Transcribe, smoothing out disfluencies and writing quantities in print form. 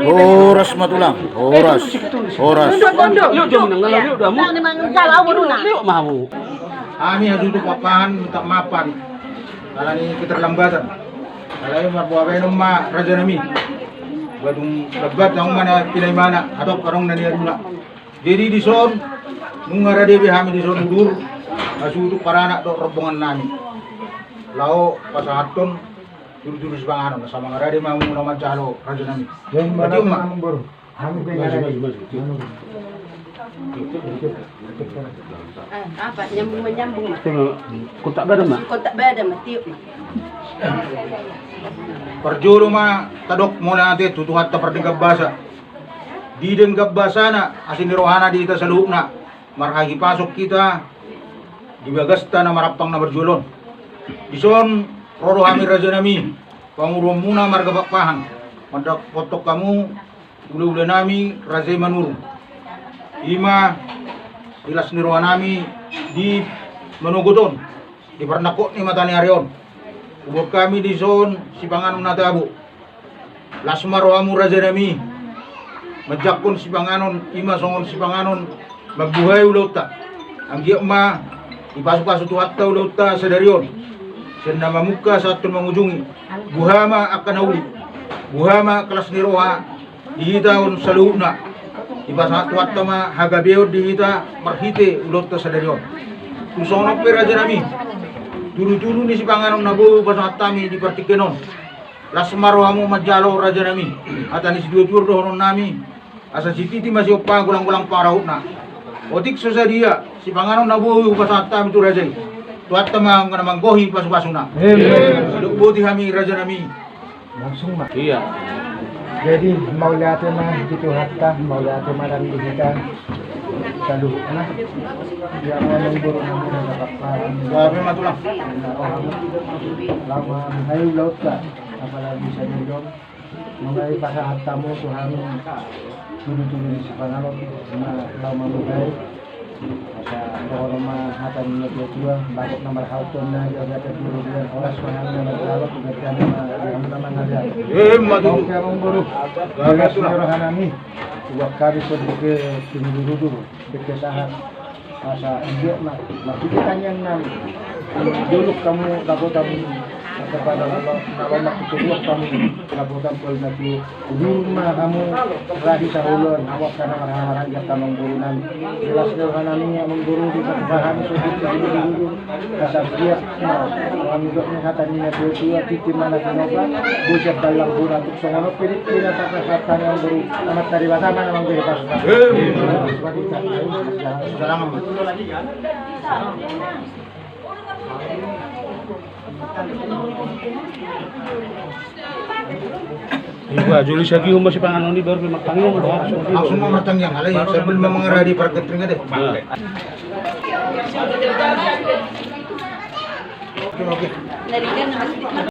Oras matulang. Oras. Oras. Yuk jom nang ngalau yuk dah mu. Nang memang salah baru nak. Yuk mahu. Kami harus duduk papahan minta maafan. Kalau ini keterlambatan. Kalau ini marbuah ma raja nami. Badung lebat yang mana pilih mana atau karong nani aduna. Jadi di son mungara dewi kami di son udur. Masuk para anak dok rombongan nami. Lau pasahaton juru-juru sebangan sama ngarade mau nama calo raja nami. Yang mana Jadi, Mak. kamu baru? Kami pengen Apa nyambung menyambung mak. Tengok kontak badan mak. Kontak badan mak tiup mak. Perjuru ma tadok mo na ate tutuhat ta perdengkap basa. Di denggap basa na asin rohana di ita sa luhuk na. Marhagi pasok kita di bagasta na marapang na berjulon. Dison roro kami raja nami. Pangurum muna marga bakpahan. Mandak potok kamu ula-ula nami raja manuru. Ima ilas ni rohana nami di manugodon. Di pernakot ni matani arion. Ubok kami di zon Sipanganon natabu. Lasmaro amu raja nami. Majakon Sipanganon, ima songon Sipanganon magbuhay ulota. Ang giyak ma ipasok-pasok tuhatta ulota sa darion. Siya na mamuka sa aton mangujungi. Buhama akan nauli. Buhama kelas niroha dihitaon sa luhuk na. Ipasok tuhatta ma hagabeod dihita marhite ulota sa darion. Kusonok pe raja nami. Dulu-dulu ni Sipanganon nabu pasang kami di Partikenon. Lasmaro amu majalo raja nami. Atani si dua-dua dohonon nami. Asa si titi masih opa gulang-gulang parahut na. Otik susah dia. Sipanganon nabu pasang kami tu raja. Tuat tamang kanamang gohi pasu-pasu na. Duk buti kami raja nami. langsung mak. Iya. Jadi mau lihat mah gitu hatta mau lihat mah dan kita selalu nah yang memang baru dapat Grabe matulang. lama ayo laut ka apalagi sa dudong mga ipasa hatta mo Tuhan tuloy-tuloy sa pangalot na lama mo guys Asa kalau mah hata niya tua bakit na marhauton na yung dapat dirugian oras mahal na naglalot gantian na yung naman na yan. Matu. Kaya mong guru, gagas merohan nami. Uwak kami po buke tinududu bekesahan asa india na makikita niyan na duluk kamu dapat kepada Allah kalau makitubuh kamu dapat pol na ti rumah kamu rahi sa ulon awak kana marang ya tamang gurunan jelas merohan nami yang mengguru di pagbahan sudut tinududu asa dia kami dok ni hata niya tua titi mana kanoba buset dalang guna untuk songono pilit na sa yang guru amat dari batama namang guru pas. Salamat. Iba juli lagi umah Sipanganon ni baru magtangyan ba. Langsung mamatang yang alay sambil memengeradi parketring deh. Oke. Narikan na